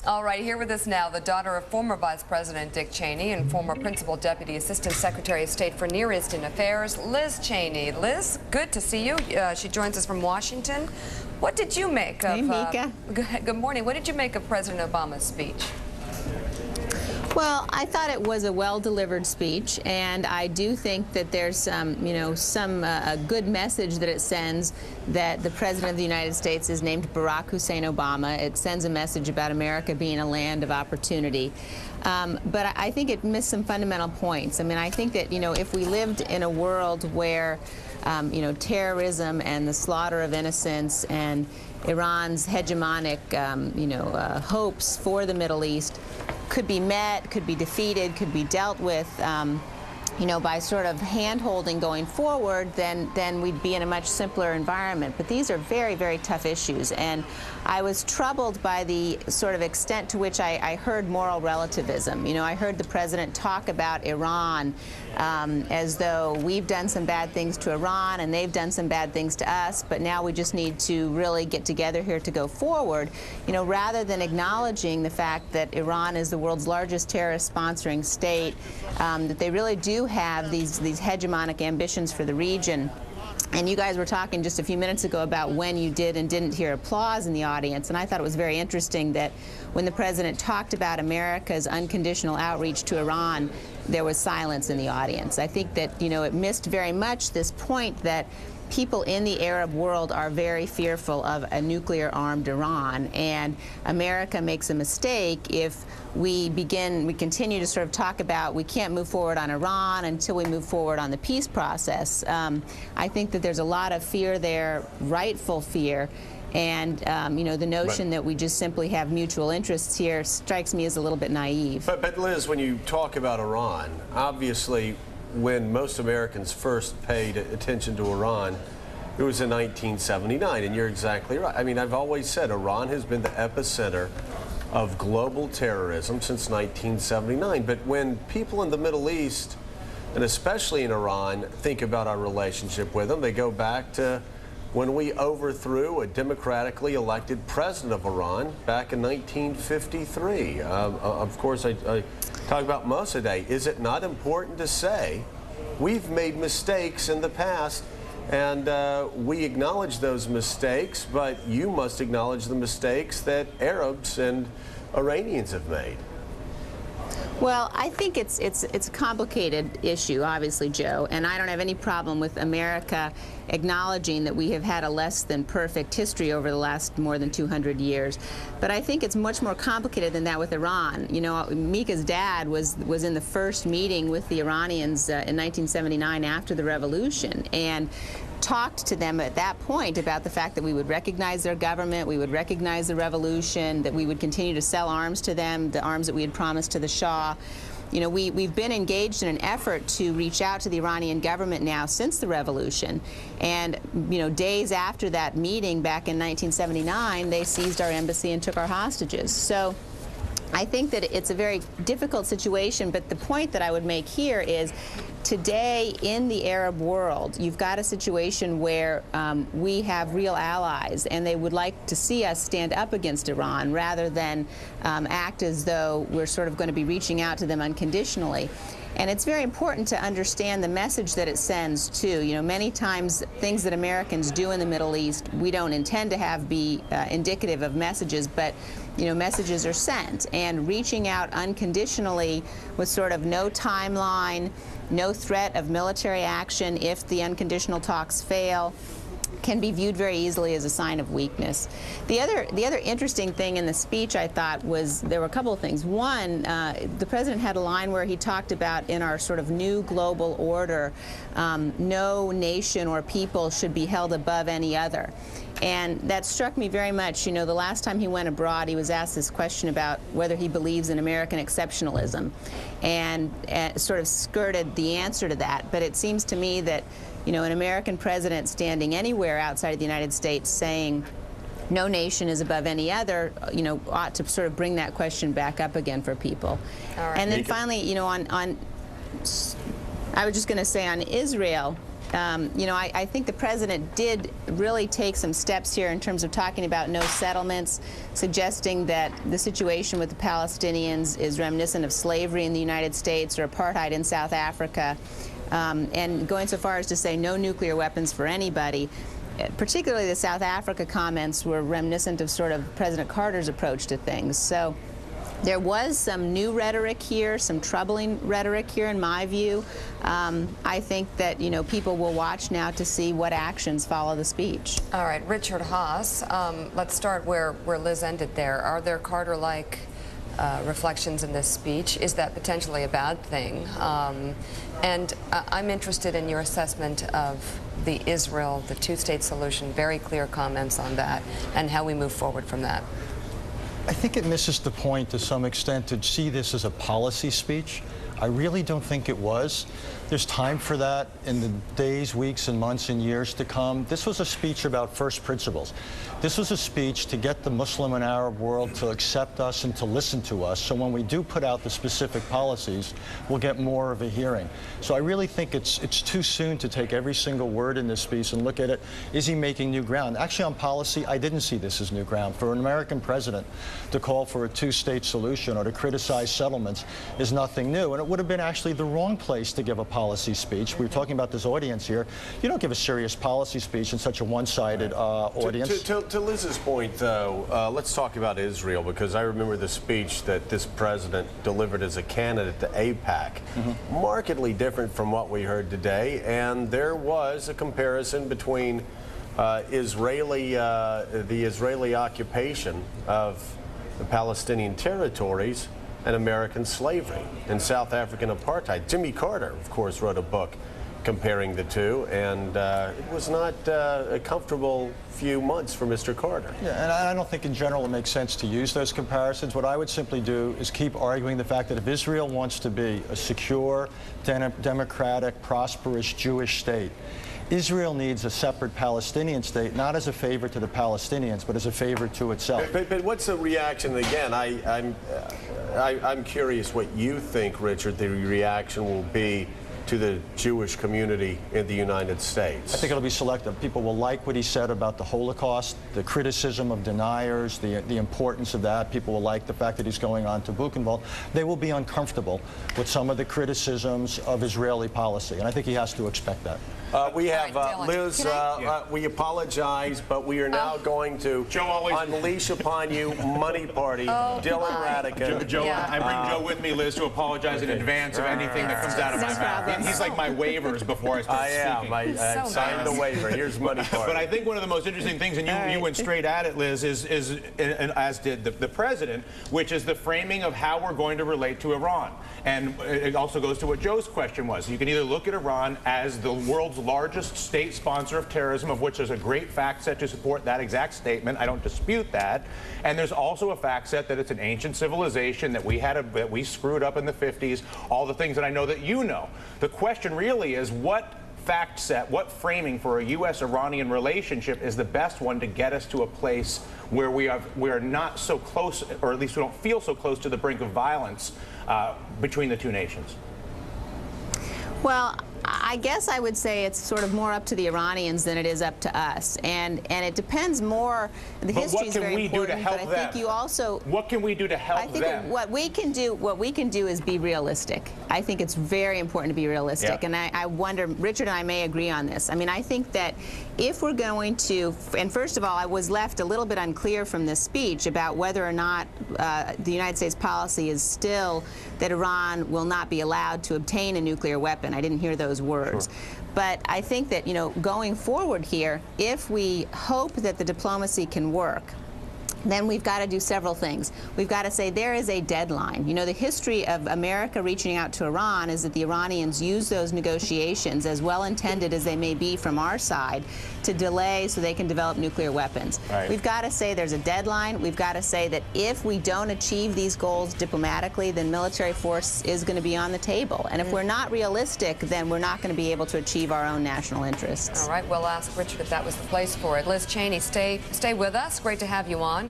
All right, here with us now, the daughter of former Vice President Dick Cheney and former Principal Deputy Assistant Secretary of State for Near Eastern Affairs, Liz Cheney. Liz, good to see you. She joins us from Washington. What did you make of... Hey, Mika. Good morning. What did you make of President Obama's speech? Well, I thought it was a well-delivered speech, and I do think that there's some good message that it sends that the President of the United States is named Barack Hussein Obama. It sends a message about America being a land of opportunity. But I think it missed some fundamental points. I mean, I think that, if we lived in a world where, terrorism and the slaughter of innocents and Iran's hegemonic, hopes for the Middle East could be met, could be defeated, could be dealt with, by sort of hand-holding going forward, then we'd be in a much simpler environment. But these are very, very tough issues, and I was troubled by the sort of extent to which I heard moral relativism. I heard the president talk about Iran as though we've done some bad things to Iran and they've done some bad things to us, but now we just need to really get together here to go forward, rather than acknowledging the fact that Iran is the world's largest terrorist sponsoring state, that they really do have these hegemonic ambitions for the region. And you guys were talking just a few minutes ago about when you did and didn't hear applause in the audience, and I thought it was very interesting that when the president talked about America's unconditional outreach to Iran, there was silence in the audience. I think that, it missed very much this point that people in the Arab world are very fearful of a nuclear-armed Iran, and America makes a mistake if we continue to sort of talk about we can't move forward on Iran until we move forward on the peace process. I think that there's a lot of fear there, rightful fear, and the notion that we just simply have mutual interests here strikes me as a little bit naive. But Liz, when you talk about Iran, obviously when most Americans first paid attention to Iran, it was in 1979, and you're exactly right. I mean, I've always said Iran has been the epicenter of global terrorism since 1979. But when people in the Middle East, and especially in Iran, think about our relationship with them, they go back to when we overthrew a democratically elected president of Iran back in 1953. Of course, I talk about Mossadegh. Is it not important to say we've made mistakes in the past, and we acknowledge those mistakes, but you must acknowledge the mistakes that Arabs and Iranians have made? Well, I think it's a complicated issue, obviously, Joe, and I don't have any problem with America acknowledging that we have had a less than perfect history over the last more than 200 years. But I think it's much more complicated than that with Iran. Mika's dad was in the first meeting with the Iranians in 1979 after the revolution, and talked to them at that point about the fact that we would recognize their government, we would recognize the revolution, that we would continue to sell arms to them, the arms that we had promised to the Shah. We've been engaged in an effort to reach out to the Iranian government now since the revolution. And, days after that meeting back in 1979, they seized our embassy and took our hostages. So I think that it's a very difficult situation, but the point that I would make here is today in the Arab world, you've got a situation where we have real allies, and they would like to see us stand up against Iran rather than act as though we're sort of going to be reaching out to them unconditionally. And it's very important to understand the message that it sends, too. Many times things that Americans do in the Middle East, we don't intend to have be indicative of messages, but, messages are sent. And reaching out unconditionally with sort of no timeline, no threat of military action if the unconditional talks fail, can be viewed very easily as a sign of weakness. The other interesting thing in the speech, I thought, was there were a couple of things. One, the president had a line where he talked about in our sort of new global order, no nation or people should be held above any other. And that struck me very much. The last time he went abroad, he was asked this question about whether he believes in American exceptionalism, and sort of skirted the answer to that. But it seems to me that, an American president standing anywhere outside of the United States saying no nation is above any other, ought to sort of bring that question back up again for people. All right. And then finally, I was just going to say on Israel, You know, I think the president did really take some steps here in terms of talking about no settlements, suggesting that the situation with the Palestinians is reminiscent of slavery in the United States or apartheid in South Africa, and going so far as to say no nuclear weapons for anybody. Particularly the South Africa comments were reminiscent of sort of President Carter's approach to things. So there was some new rhetoric here, some troubling rhetoric here, in my view. I think that, you know, people will watch now to see what actions follow the speech. All right, Richard Haass, let's start where Liz ended there. Are there Carter-like reflections in this speech? Is that potentially a bad thing? And I'm interested in your assessment of the two-state solution, very clear comments on that, and how we move forward from that. I think it misses the point to some extent to see this as a policy speech. I really don't think it was. There's time for that in the days, weeks, and months and years to come. This was a speech about first principles. This was a speech to get the Muslim and Arab world to accept us and to listen to us. So when we do put out the specific policies, we'll get more of a hearing. So I really think it's too soon to take every single word in this speech and look at it. Is he making new ground? Actually, on policy, I didn't see this as new ground. For an American president to call for a two-state solution or to criticize settlements is nothing new. And it would have been actually the wrong place to give a policy speech. We were talking about this audience here. You don't give a serious policy speech in such a one-sided audience. To Liz's point, though, let's talk about Israel, because I remember the speech that this president delivered as a candidate to AIPAC. Markedly different from what we heard today, and there was a comparison between the Israeli occupation of the Palestinian territories and American slavery and South African apartheid. Jimmy Carter, of course, wrote a book comparing the two, and it was not a comfortable few months for Mr. Carter. Yeah, and I don't think in general it makes sense to use those comparisons. What I would simply do is keep arguing the fact that if Israel wants to be a secure, democratic, prosperous Jewish state, Israel needs a separate Palestinian state, not as a favor to the Palestinians, but as a favor to itself. But what's the reaction? Again, I'm curious what you think, Richard, the reaction will be to the Jewish community in the United States. I think it'll be selective. People will like what he said about the Holocaust, the criticism of deniers, the importance of that. People will like the fact that he's going on to Buchenwald. They will be uncomfortable with some of the criticisms of Israeli policy, and I think he has to expect that. We have right, Liz, we apologize, but we are now going to unleash upon you Money Party, Dylan Ratigan. Joe, I bring Joe with me, Liz, to apologize in advance of anything that comes out of my mouth. He's like my waivers before I start speaking. I signed the waiver. Here's Money Party. But I think one of the most interesting things, and you went straight at it, Liz, and as did the president, which is the framing of how we're going to relate to Iran. And it also goes to what Joe's question was. You can either look at Iran as the world's largest state sponsor of terrorism, of which there's a great fact set to support that exact statement. I don't dispute that. And there's also a fact set that it's an ancient civilization, that we screwed up in the 50s, all the things that I know that you know. The question really is, what fact set, what framing for a U.S.-Iranian relationship is the best one to get us to a place where we are not so close, or at least we don't feel so close to the brink of violence between the two nations? Well, I guess I would say it's sort of more up to the Iranians than it is up to us, and it depends more. The history is very important, but I think you also. What can we do to help them? I think what we can do is be realistic. I think it's very important to be realistic, and I wonder, Richard and I may agree on this. I mean, I think that if we're going to, and first of all, I was left a little bit unclear from this speech about whether or not the United States policy is still that Iran will not be allowed to obtain a nuclear weapon. I didn't hear those words. Sure. But I think that, you know, going forward here, if we hope that the diplomacy can work, then we've got to do several things. We've got to say there is a deadline. You know, the history of America reaching out to Iran is that the Iranians use those negotiations, as well-intended as they may be from our side, to delay so they can develop nuclear weapons. Right. We've got to say there's a deadline. We've got to say that if we don't achieve these goals diplomatically, then military force is going to be on the table. And if we're not realistic, then we're not going to be able to achieve our own national interests. All right, we'll ask Richard if that was the place for it. Liz Cheney, stay with us. Great to have you on.